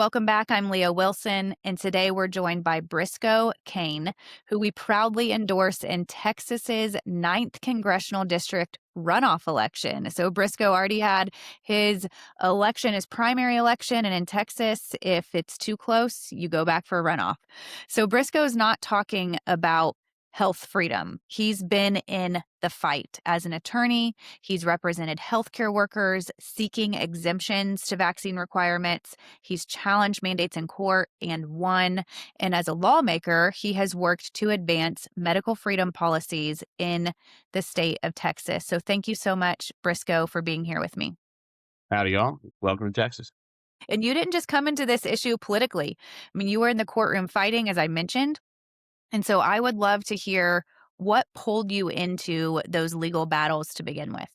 Welcome back. I'm Leah Wilson, and today we're joined by Briscoe Cain, who we proudly endorse in Texas's ninth congressional district runoff election. So Briscoe already had his election, his primary election, and in Texas, if it's too close, you go back for a runoff. So Briscoe's not talking about health freedom. He's been in the fight as an attorney. He's represented healthcare workers seeking exemptions to vaccine requirements. He's challenged mandates in court and won. And as a lawmaker, he has worked to advance medical freedom policies in the state of Texas. So thank you so much, Briscoe, for being here with me. Howdy, y'all. Welcome to Texas. And you didn't just come into this issue politically. I mean, you were in the courtroom fighting, as I mentioned. And so I would love to hear what pulled you into those legal battles to begin with.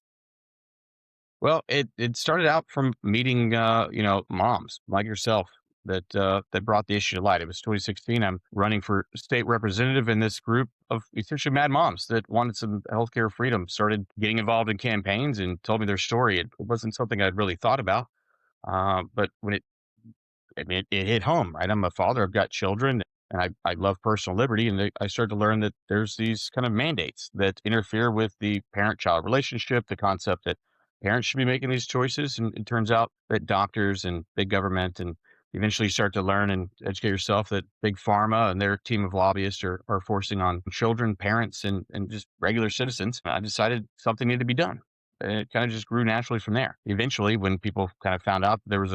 Well, it started out from meeting, moms like yourself that brought the issue to light. It was 2016. I'm running for state representative, in this group of essentially mad moms that wanted some healthcare freedom started getting involved in campaigns and told me their story. It wasn't something I'd really thought about, but it hit home, right? I'm a father. I've got children, and I love personal liberty. And I started to learn that there's these kind of mandates that interfere with the parent-child relationship. The concept that parents should be making these choices, and it turns out that doctors and big government, and eventually you start to learn and educate yourself that big pharma and their team of lobbyists are forcing on children, parents, and just regular citizens. I decided something needed to be done. And it kind of just grew naturally from there. Eventually, when people kind of found out there was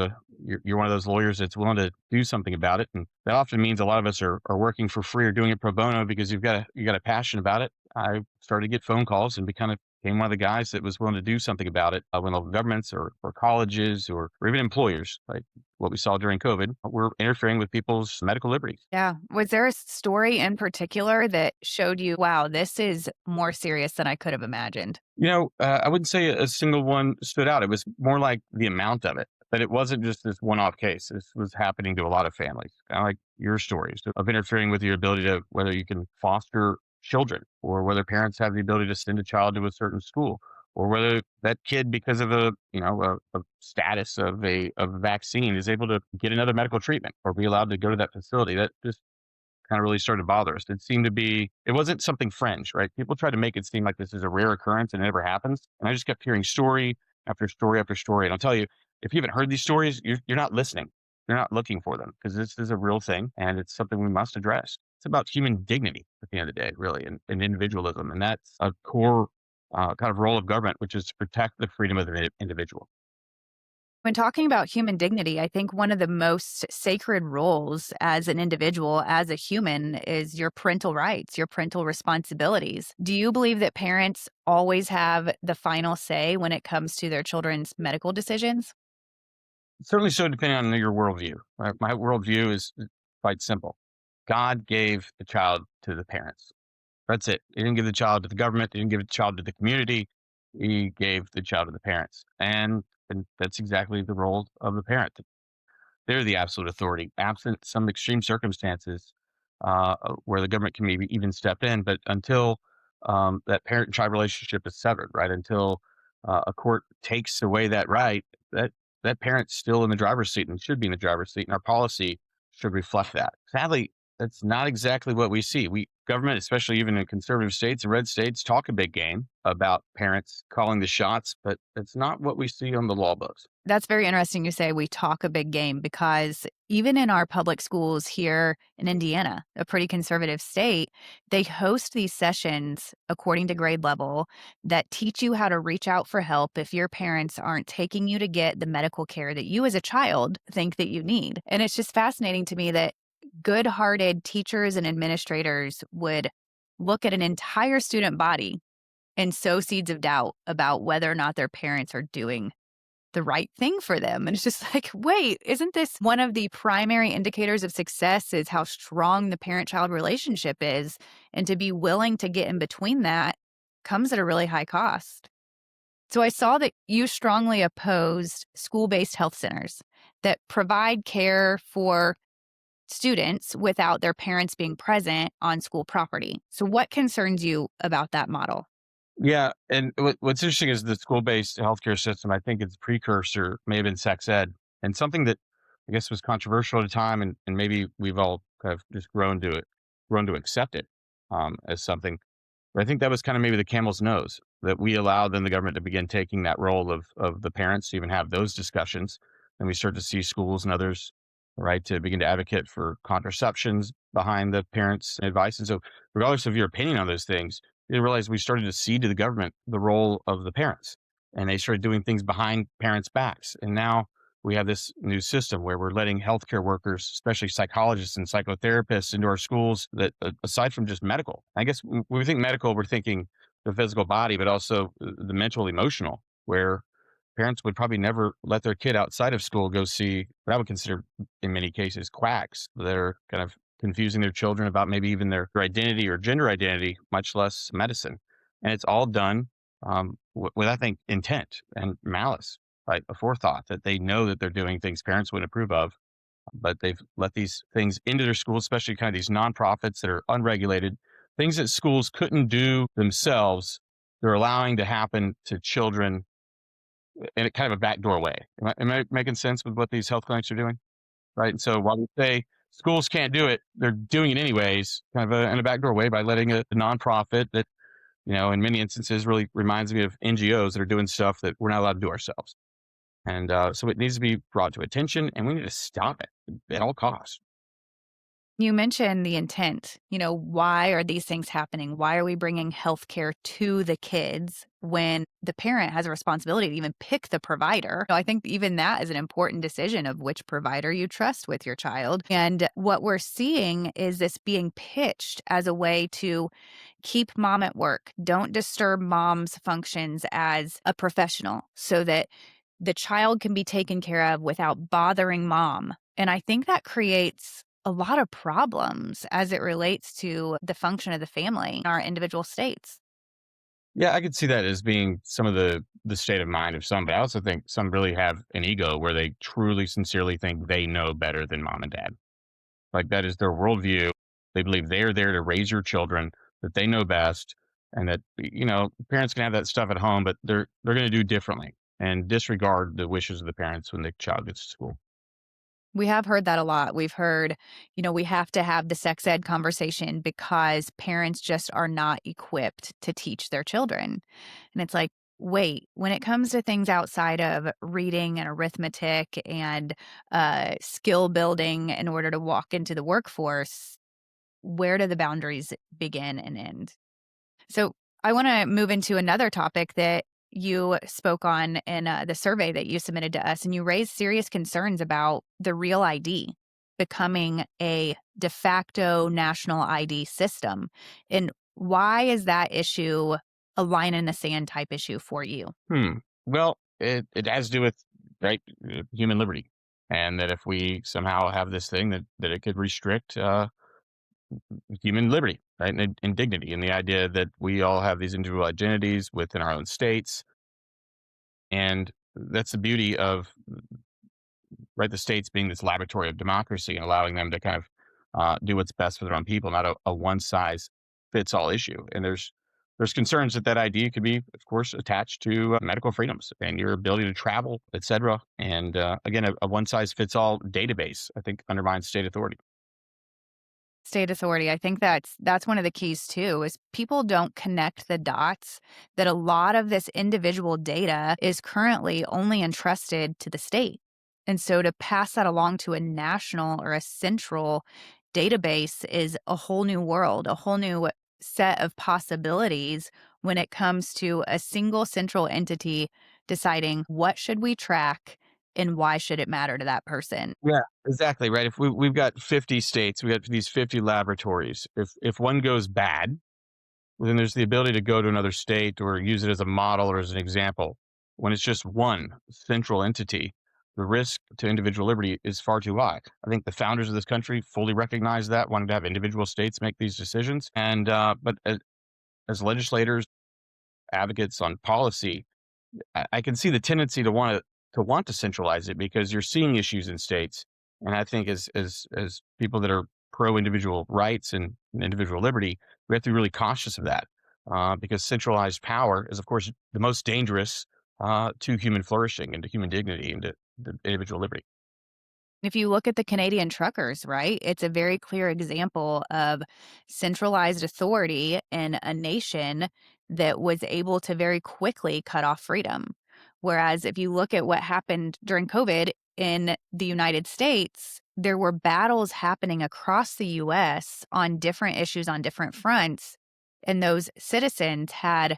you're one of those lawyers that's willing to do something about it, and that often means a lot of us are working for free or doing it pro bono because you got a passion about it. I started to get phone calls and became one of the guys that was willing to do something about it when local governments or colleges or even employers, like what we saw during COVID, were interfering with people's medical liberties. Yeah. Was there a story in particular that showed you, wow, this is more serious than I could have imagined? I wouldn't say a single one stood out. It was more like the amount of it, that it wasn't just this one-off case. This was happening to a lot of families, kind of like your stories of interfering with your ability to whether you can foster children, or whether parents have the ability to send a child to a certain school, or whether that kid, because of a status of a vaccine, is able to get another medical treatment or be allowed to go to that facility. That just kind of really started to bother us. It wasn't something fringe, right? People try to make it seem like this is a rare occurrence and it never happens. And I just kept hearing story after story after story. And I'll tell you, if you haven't heard these stories, you're not listening. You're not looking for them, because this is a real thing and it's something we must address. It's about human dignity at the end of the day, really, and individualism. And that's a core kind of role of government, which is to protect the freedom of the individual. When talking about human dignity, I think one of the most sacred roles as an individual, as a human, is your parental rights, your parental responsibilities. Do you believe that parents always have the final say when it comes to their children's medical decisions? Certainly so, depending on your worldview. Right? My worldview is quite simple. God gave the child to the parents. That's it. He didn't give the child to the government. He didn't give the child to the community. He gave the child to the parents. And that's exactly the role of the parent. They're the absolute authority, absent some extreme circumstances where the government can maybe even step in. But until that parent-child relationship is severed, right? Until a court takes away that right, that parent's still in the driver's seat and should be in the driver's seat, and our policy should reflect that. Sadly, that's not exactly what we see. We government, especially even in conservative states and red states, talk a big game about parents calling the shots, but that's not what we see on the law books. That's very interesting you say we talk a big game because even in our public schools here in Indiana, a pretty conservative state, they host these sessions according to grade level that teach you how to reach out for help if your parents aren't taking you to get the medical care that you as a child think that you need. And it's just fascinating to me that good-hearted teachers and administrators would look at an entire student body and sow seeds of doubt about whether or not their parents are doing the right thing for them. And it's just like, wait, isn't this one of the primary indicators of success is how strong the parent-child relationship is? And to be willing to get in between that comes at a really high cost. So I saw that you strongly opposed school-based health centers that provide care for students without their parents being present on school property. So what concerns you about that model? Yeah, and what's interesting is the school-based healthcare system. I think its precursor may have been sex ed, and something that I guess was controversial at the time, and maybe we've all kind of just grown to accept it as something. But I think that was kind of maybe the camel's nose that we allowed then the government to begin taking that role of the parents to even have those discussions. And we start to see schools and others, right, to begin to advocate for contraceptions behind the parents' advice. And so, regardless of your opinion on those things, you realize we started to cede to the government the role of the parents, and they started doing things behind parents' backs. And now we have this new system where we're letting healthcare workers, especially psychologists and psychotherapists, into our schools that, aside from just medical, I guess when we think medical, we're thinking the physical body, but also the mental, emotional, where parents would probably never let their kid outside of school go see what I would consider, in many cases, quacks that are kind of confusing their children about maybe even their identity or gender identity, much less medicine. And it's all done with, I think, intent and malice, right? A forethought that they know that they're doing things parents wouldn't approve of, but they've let these things into their schools, especially kind of these nonprofits that are unregulated, things that schools couldn't do themselves. They're allowing to happen to children in a kind of a backdoor way. Am I making sense with what these health clinics are doing? Right. And so while we say schools can't do it, they're doing it anyways, kind of in a backdoor way by letting a nonprofit that, in many instances really reminds me of NGOs that are doing stuff that we're not allowed to do ourselves. And so it needs to be brought to attention, and we need to stop it at all costs. You mentioned the intent. Why are these things happening? Why are we bringing healthcare to the kids when the parent has a responsibility to even pick the provider? I think even that is an important decision of which provider you trust with your child. And what we're seeing is this being pitched as a way to keep mom at work. Don't disturb mom's functions as a professional so that the child can be taken care of without bothering mom. And I think that creates a lot of problems as it relates to the function of the family in our individual states. Yeah, I could see that as being some of the state of mind of some, but I also think some really have an ego where they truly, sincerely think they know better than mom and dad. Like that is their worldview. They believe they are there to raise your children, that they know best, and that parents can have that stuff at home, but they're going to do differently and disregard the wishes of the parents when the child gets to school. We have heard that a lot. We've heard, we have to have the sex ed conversation because parents just are not equipped to teach their children. And it's like, wait, when it comes to things outside of reading and arithmetic and skill building in order to walk into the workforce, where do the boundaries begin and end? So I want to move into another topic that you spoke on in the survey that you submitted to us, and you raised serious concerns about the real ID becoming a de facto national ID system. And why is that issue a line in the sand type issue for you? Hmm. Well, it has to do with, right, human liberty, and that if we somehow have this thing that it could restrict human liberty, right, and dignity, and the idea that we all have these individual identities within our own states, and that's the beauty of, right, the states being this laboratory of democracy and allowing them to kind of do what's best for their own people, not a one size fits all issue. And there's concerns that that idea could be, of course, attached to medical freedoms and your ability to travel, et cetera. And again, a one size fits all database, I think, undermines state authority. State authority. I think that's one of the keys too, is people don't connect the dots that a lot of this individual data is currently only entrusted to the state. And so to pass that along to a national or a central database is a whole new world, a whole new set of possibilities when it comes to a single central entity deciding what should we track and why should it matter to that person. Yeah, exactly right. If we've got 50 states, we got these 50 laboratories. If one goes bad, well, then there's the ability to go to another state or use it as a model or as an example. When it's just one central entity, the risk to individual liberty is far too high. I think the founders of this country fully recognize that, wanted to have individual states make these decisions. And but as legislators, advocates on policy, I can see the tendency to want to centralize it because you're seeing issues in states, and I think as people that are pro individual rights and individual liberty, we have to be really cautious of that because centralized power is, of course, the most dangerous to human flourishing and to human dignity and to individual liberty. If you look at the Canadian truckers, right, it's a very clear example of centralized authority in a nation that was able to very quickly cut off freedom. Whereas if you look at what happened during COVID in the United States, there were battles happening across the US on different issues on different fronts. And those citizens had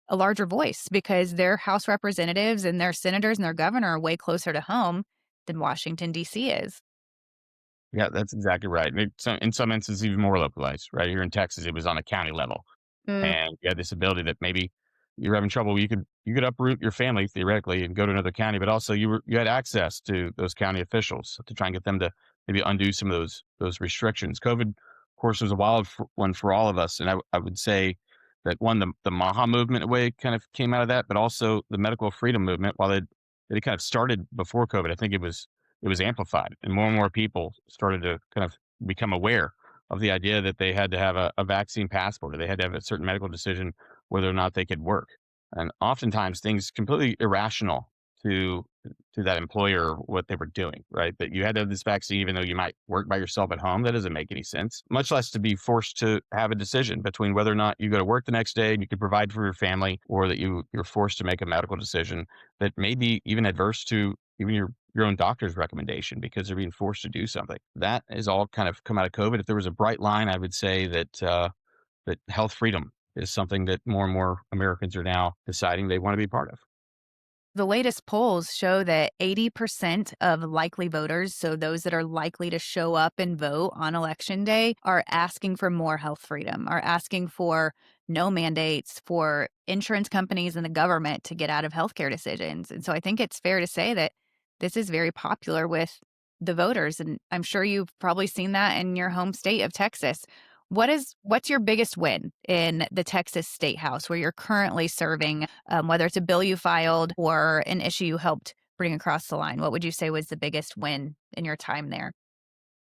a larger voice because their House representatives and their senators and their governor are way closer to home than Washington, D.C. is. Yeah, that's exactly right. And in some instances, even more localized. Right here in Texas, it was on a county level. Mm. And you had this ability that maybe you're having trouble, you could uproot your family theoretically and go to another county, but also you had access to those county officials to try and get them to maybe undo some of those restrictions. COVID, of course, was a one for all of us, and I would say that one the Maha movement in a way kind of came out of that, but also the medical freedom movement. While it kind of started before COVID, I think it was amplified, and more people started to kind of become aware of the idea that they had to have a vaccine passport or they had to have a certain medical decision whether or not they could work. And oftentimes things completely irrational to to that employer what they were doing, right? That you had to have this vaccine even though you might work by yourself at home. That doesn't make any sense. Much less to be forced to have a decision between whether or not you go to work the next day and you could provide for your family, or that you're forced to make a medical decision that may be even adverse to even your own doctor's recommendation because they're being forced to do something. That is all kind of come out of COVID. If there was a bright line, I would say that health freedom is something that more and more Americans are now deciding they want to be part of. The latest polls show that 80% of likely voters, so those that are likely to show up and vote on election day, are asking for more health freedom, are asking for no mandates for insurance companies and the government to get out of healthcare decisions. And so I think it's fair to say that this is very popular with the voters. And I'm sure you've probably seen that in your home state of Texas. What's your biggest win in the Texas State House where you're currently serving, whether it's a bill you filed or an issue you helped bring across the line? What would you say was the biggest win in your time there?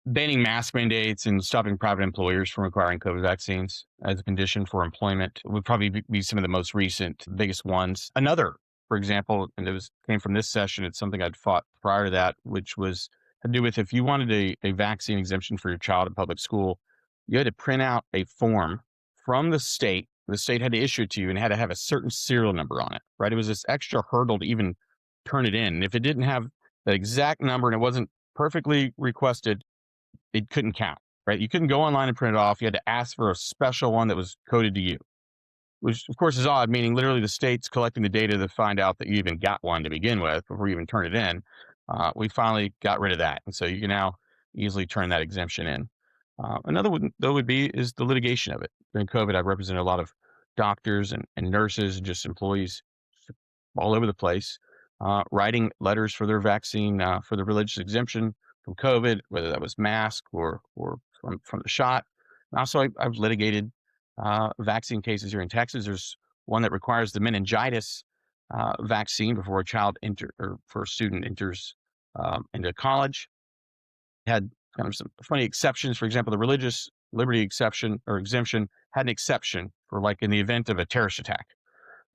Banning mask mandates and stopping private employers from requiring COVID vaccines as a condition for employment would probably be some of the most recent, biggest ones. Another, for example, and it was came from this session. It's something I'd fought prior to that, which was had to do with if you wanted a vaccine exemption for your child in public school, you had to print out a form from the state. The state had to issue it to you and had to have a certain serial number on it. Right? It was this extra hurdle to even turn it in. And if it didn't have the exact number and it wasn't perfectly requested, it couldn't count, right? You couldn't go online and print it off. You had to ask for a special one that was coded to you, which of course is odd, meaning literally the state's collecting the data to find out that you even got one to begin with before you even turn it in. We finally got rid of that. And so you can now easily turn that exemption in. Another one, though, would be is the litigation of it. During COVID, I represented a lot of doctors and nurses and just employees all over the place, writing letters for their vaccine, for the religious exemption from COVID, whether that was mask or from the shot. And also, I've litigated vaccine cases here in Texas. There's one that requires the meningitis vaccine before a child enter or for a student enters into college. Had kind of some funny exceptions. For example, the religious liberty exception or exemption had an exception for like in the event of a terrorist attack.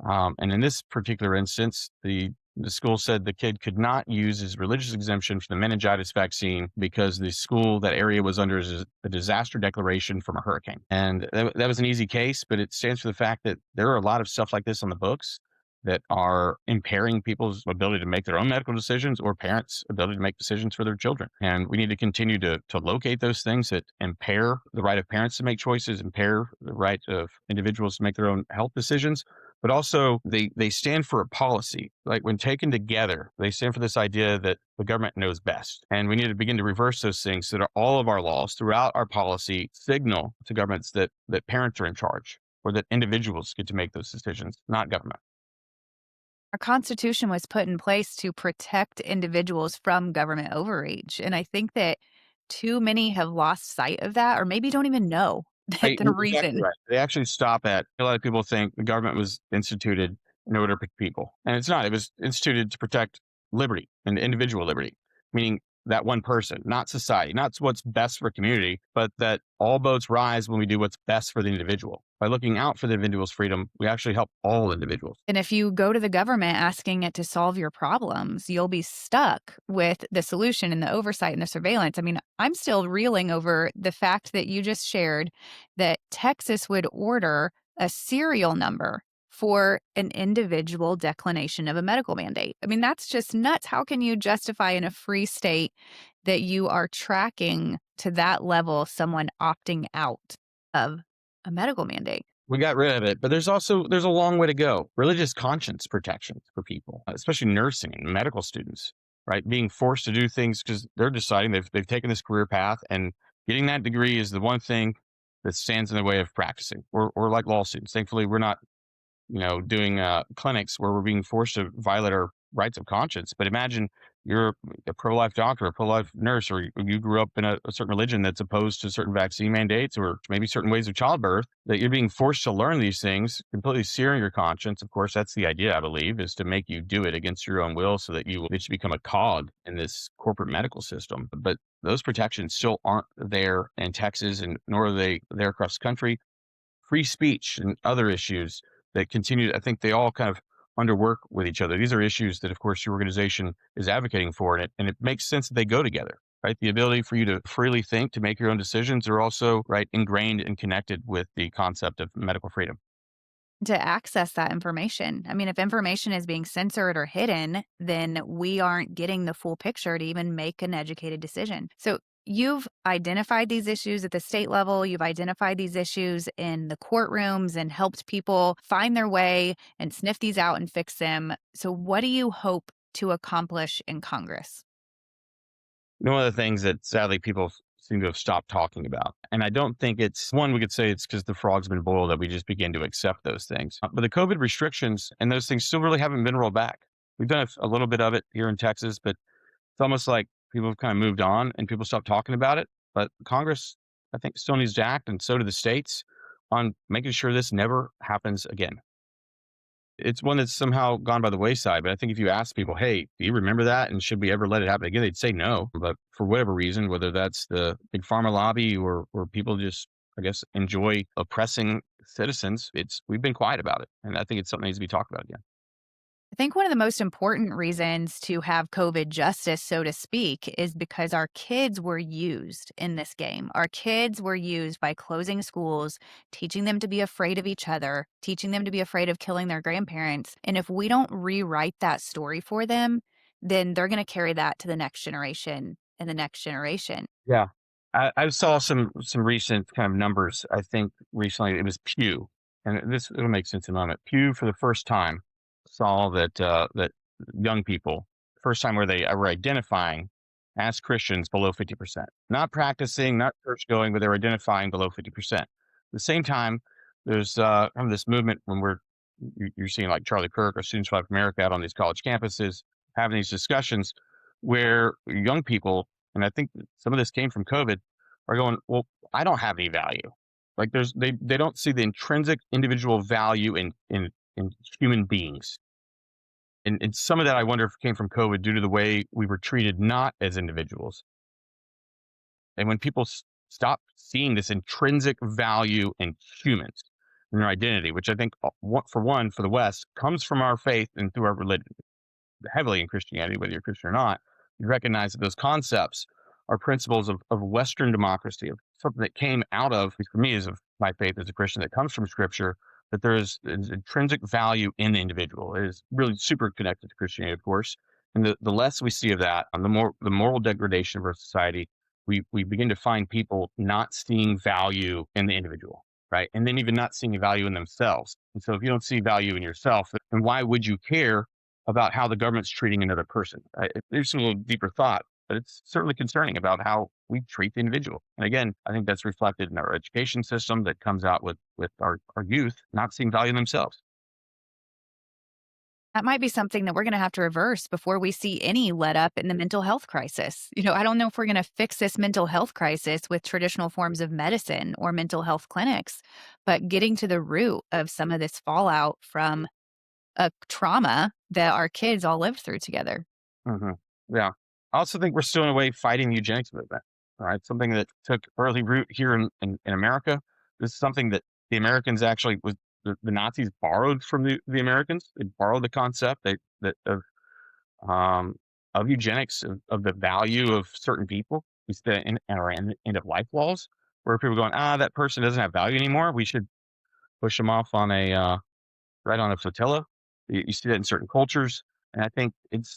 And in this particular instance, the school said the kid could not use his religious exemption for the meningitis vaccine because the school, that area was under a disaster declaration from a hurricane. And that was an easy case, but it stands for the fact that there are a lot of stuff like this on the books that are impairing people's ability to make their own medical decisions or parents' ability to make decisions for their children. And we need to continue to locate those things that impair the right of parents to make choices, impair the right of individuals to make their own health decisions, but also they stand for a policy. Like when taken together, they stand for this idea that the government knows best. And we need to begin to reverse those things so that all of our laws throughout our policy signal to governments that parents are in charge or that individuals get to make those decisions, not government. Our Constitution was put in place to protect individuals from government overreach. And I think that too many have lost sight of that or maybe don't even know that Right, the exactly reason. right. They actually stop at a lot of people think the government was instituted in order to protect people, and it's not. It was instituted to protect liberty and individual liberty, meaning that one person, not society, not what's best for community, but that all boats rise when we do what's best for the individual. By looking out for the individual's freedom, we actually help all individuals. And if you go to the government asking it to solve your problems, you'll be stuck with the solution and the oversight and the surveillance. I mean, I'm still reeling over the fact that you just shared that Texas would order a serial number for an individual declination of a medical mandate. I mean, that's just nuts. How can you justify in a free state that you are tracking to that level someone opting out of a medical mandate? We got rid of it, but there's a long way to go. Religious conscience protection for people, especially nursing and medical students, right? Being forced to do things because they're deciding they've taken this career path, and getting that degree is the one thing that stands in the way of practicing. Or like law students. Thankfully, we're not doing clinics where we're being forced to violate our rights of conscience. But imagine you're a pro life doctor, a pro life nurse, or you grew up in a certain religion that's opposed to certain vaccine mandates or maybe certain ways of childbirth, that you're being forced to learn these things, completely searing your conscience. Of course, that's the idea, I believe, is to make you do it against your own will so that you become a cog in this corporate medical system. But those protections still aren't there in Texas, and nor are they there across the country. Free speech and other issues that continue. I think they all kind of underwork with each other. These are issues that, of course, your organization is advocating for, and it makes sense that they go together, right? The ability for you to freely think, to make your own decisions, are also right ingrained and connected with the concept of medical freedom. To access that information. I mean, if information is being censored or hidden, then we aren't getting the full picture to even make an educated decision. So you've identified these issues at the state level, you've identified these issues in the courtrooms and helped people find their way and sniff these out and fix them. So what do you hope to accomplish in Congress? One of the things that sadly people seem to have stopped talking about, and I don't think it's one we could say it's because the frog's been boiled that we just begin to accept those things. But the COVID restrictions and those things still really haven't been rolled back. We've done a little bit of it here in Texas, but it's almost like people have kind of moved on and people stopped talking about it. But Congress, I think, still needs to act, and so do the states, on making sure this never happens again. It's one that's somehow gone by the wayside. But I think if you ask people, hey, do you remember that? And should we ever let it happen again? They'd say no. But for whatever reason, whether that's the big pharma lobby or people just, I guess, enjoy oppressing citizens, we've been quiet about it. And I think it's something that needs to be talked about again. I think one of the most important reasons to have COVID justice, so to speak, is because our kids were used in this game. Our kids were used by closing schools, teaching them to be afraid of each other, teaching them to be afraid of killing their grandparents. And if we don't rewrite that story for them, then they're going to carry that to the next generation and the next generation. Yeah. I saw some recent kind of numbers. I think recently it was Pew, and this it'll make sense in a moment. Pew for the first time saw that young people, first time where they were identifying as Christians below 50%, not practicing, not church going, but they were identifying below 50%. At the same time, there's kind of this movement when you're seeing like Charlie Kirk or Students for Life America out on these college campuses having these discussions where young people, and I think that some of this came from COVID, are going, well, I don't have any value. Like they don't see the intrinsic individual value in human beings. And some of that I wonder if came from COVID due to the way we were treated not as individuals. And when people stop seeing this intrinsic value in humans and their identity, which I think, for one, for the West, comes from our faith and through our religion, heavily in Christianity, whether you're Christian or not, you recognize that those concepts are principles of Western democracy, of something that came out of, at least for me, as of my faith as a Christian, that comes from Scripture. That there is intrinsic value in the individual. It is really super connected to Christianity, of course. And the less we see of that, and the more the moral degradation of our society, we begin to find people not seeing value in the individual, right? And then even not seeing value in themselves. And so if you don't see value in yourself, then why would you care about how the government's treating another person? There's some little deeper thought, but it's certainly concerning about how we treat the individual. And again, I think that's reflected in our education system that comes out with our youth not seeing value in themselves. That might be something that we're gonna have to reverse before we see any let up in the mental health crisis. I don't know if we're gonna fix this mental health crisis with traditional forms of medicine or mental health clinics, but getting to the root of some of this fallout from a trauma that our kids all lived through together. Hmm. Yeah. I also think we're still in a way fighting the eugenics movement, right? Something that took early root here in America. This is something that the Americans actually was the Nazis borrowed from the Americans. They borrowed the concept that um, of eugenics, of the value of certain people. We said in our end of life laws, where people are going, that person doesn't have value anymore. We should push them off on a right on a flotilla. You see that in certain cultures, and I think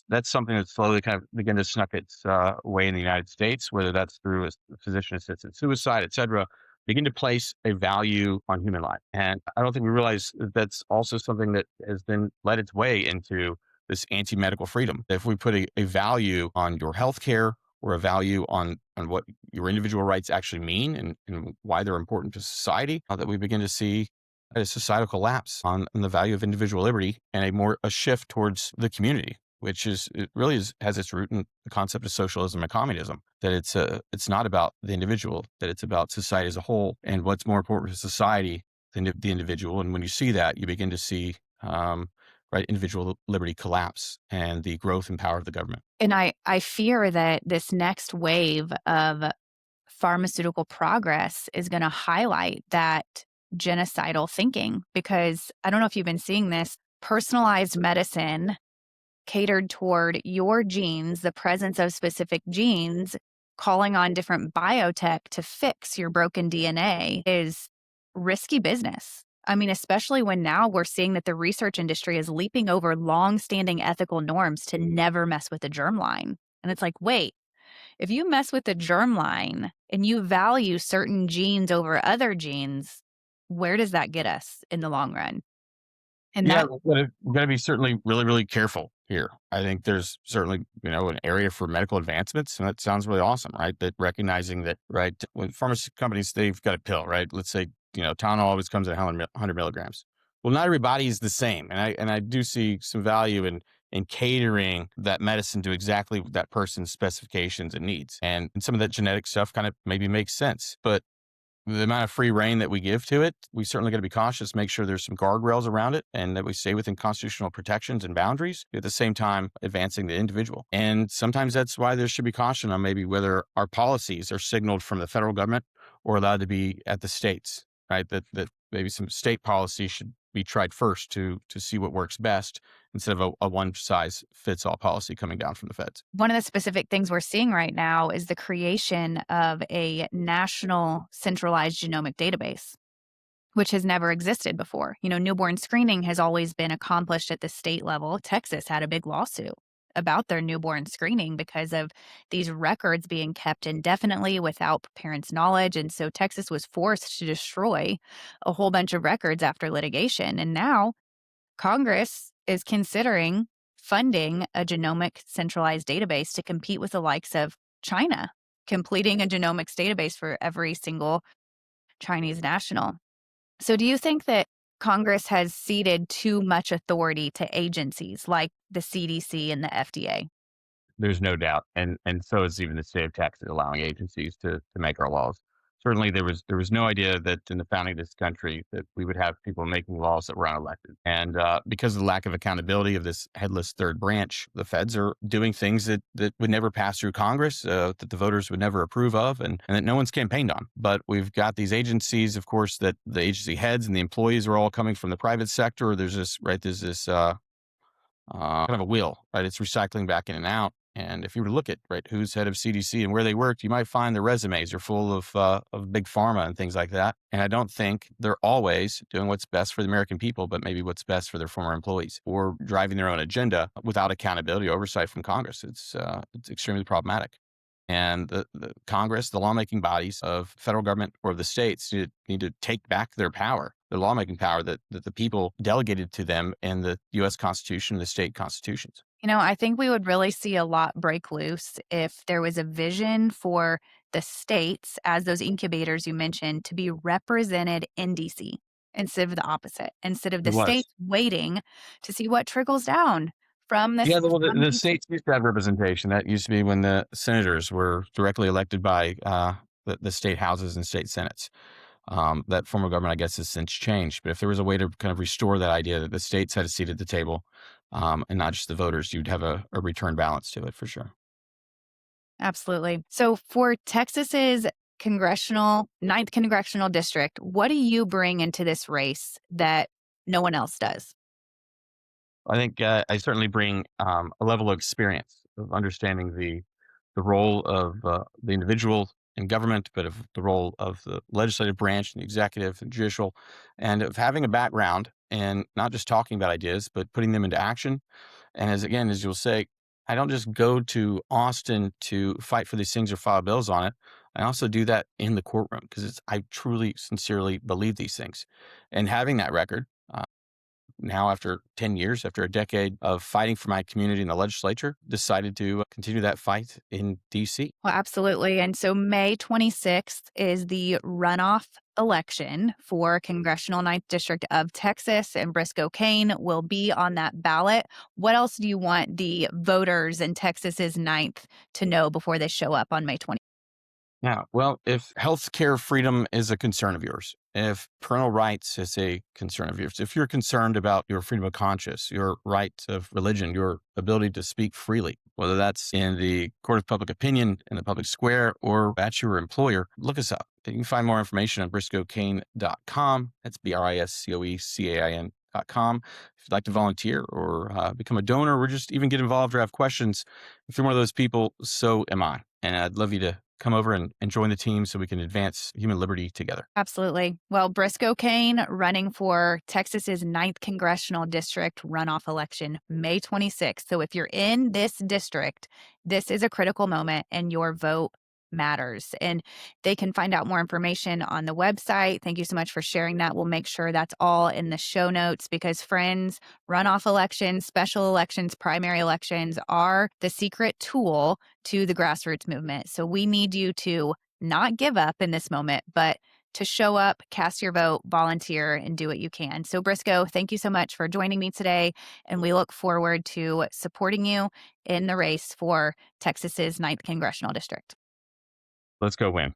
that's something that's slowly kind of begin to snuck its way in the United States, whether that's through a physician-assisted suicide, et cetera. Begin to place a value on human life, and I don't think we realize that that's also something that has been led its way into this anti-medical freedom. If we put a value on your health care or a value on what your individual rights actually mean and why they're important to society, that we begin to see a societal collapse on the value of individual liberty and a shift towards the community, which is it really has its root in the concept of socialism and communism. That it's not about the individual, that it's about society as a whole, and what's more important to society than the individual. And when you see that, you begin to see right individual liberty collapse and the growth and power of the government. And I fear that this next wave of pharmaceutical progress is going to highlight that genocidal thinking because I don't know if you've been seeing this personalized medicine catered toward your genes, the presence of specific genes, calling on different biotech to fix your broken DNA is risky business. I mean, especially when now we're seeing that the research industry is leaping over long-standing ethical norms to never mess with the germline. And it's like, wait, if you mess with the germline and you value certain genes over other genes, where does that get us in the long run? And Yeah, that we're gonna be certainly really, really careful here. I think there's certainly, an area for medical advancements, and that sounds really awesome, right? That recognizing that, right, when pharmaceutical companies, they've got a pill, right? Let's say, Tylenol always comes in 100 milligrams. Well, not everybody is the same, and I do see some value in catering that medicine to exactly that person's specifications and needs, and some of that genetic stuff kind of maybe makes sense, but the amount of free reign that we give to it, we certainly got to be cautious, make sure there's some guardrails around it and that we stay within constitutional protections and boundaries, at the same time advancing the individual. And sometimes that's why there should be caution on maybe whether our policies are signaled from the federal government or allowed to be at the states, right? That maybe some state policy should be tried first to see what works best instead of a one size fits all policy coming down from the feds. one of the specific things we're seeing right now is the creation of a national centralized genomic database, which has never existed before. You know, newborn screening has always been accomplished at the state level. Texas had a big lawsuit about their newborn screening because of these records being kept indefinitely without parents' knowledge. And so Texas was forced to destroy a whole bunch of records after litigation. And now Congress is considering funding a genomic centralized database to compete with the likes of China, completing a genomics database for every single Chinese national. So, do you think that Congress has ceded too much authority to agencies like the CDC and the FDA? There's no doubt, and so is even the state of Texas allowing agencies to make our laws. Certainly, there was no idea that in the founding of this country that we would have people making laws that were unelected, and because of the lack of accountability of this headless third branch, the feds are doing things that would never pass through Congress, that the voters would never approve of, and that no one's campaigned on. But we've got these agencies, of course, that the agency heads and the employees are all coming from the private sector. There's this kind of a wheel, right? It's recycling back in and out. And if you were to look at right who's head of CDC and where they worked, you might find their resumes are full of big pharma and things like that. And I don't think they're always doing what's best for the American people, but maybe what's best for their former employees or driving their own agenda without accountability or oversight from Congress. It's extremely problematic. And the Congress, the lawmaking bodies of federal government or of the states need to take back their power, the lawmaking power that the people delegated to them in the U.S. Constitution and the state constitutions. You know, I think we would really see a lot break loose if there was a vision for the states as those incubators you mentioned to be represented in DC instead of the opposite, instead of It the was. states waiting to see what trickles down from Yeah, this well, the, from the DC. states used to have representation. That used to be when the senators were directly elected by the state houses and state senates. That form of government, I guess, has since changed. But if there was a way to kind of restore that idea that the states had a seat at the table and not just the voters, you'd have a return balance to it for sure. Absolutely. So for Texas's ninth congressional district, what do you bring into this race that no one else does? I think I certainly bring a level of experience of understanding the role of the individual in government, but of the role of the legislative branch and the executive and judicial, and of having a background and not just talking about ideas, but putting them into action. And as you'll say, I don't just go to Austin to fight for these things or file bills on it. I also do that in the courtroom because I truly, sincerely believe these things. And having that record, now after 10 years, after a decade of fighting for my community in the legislature, decided to continue that fight in DC. Well, absolutely. And so May 26th is the runoff election for congressional ninth district of Texas, and Briscoe Cain will be on that ballot. What else do you want the voters in Texas's ninth to know before they show up on May 20th? Yeah, well, if healthcare freedom is a concern of yours, if parental rights is a concern of yours, if you're concerned about your freedom of conscience, your right of religion, your ability to speak freely, whether that's in the court of public opinion, in the public square, or at your employer, look us up. You can find more information on briscoecain.com. That's BriscoeCain.com. If you'd like to volunteer or become a donor or just even get involved or have questions, if you're one of those people, so am I. And I'd love you to come over and join the team so we can advance human liberty together. Absolutely. Well, Briscoe Cain running for Texas's ninth congressional district runoff election, May 26th. So if you're in this district, this is a critical moment and your vote matters. And they can find out more information on the website. Thank you so much for sharing that. We'll make sure that's all in the show notes because, friends, runoff elections, special elections, primary elections are the secret tool to the grassroots movement. So we need you to not give up in this moment, but to show up, cast your vote, volunteer, and do what you can. So, Briscoe, thank you so much for joining me today. And we look forward to supporting you in the race for Texas's ninth congressional district. Let's go win.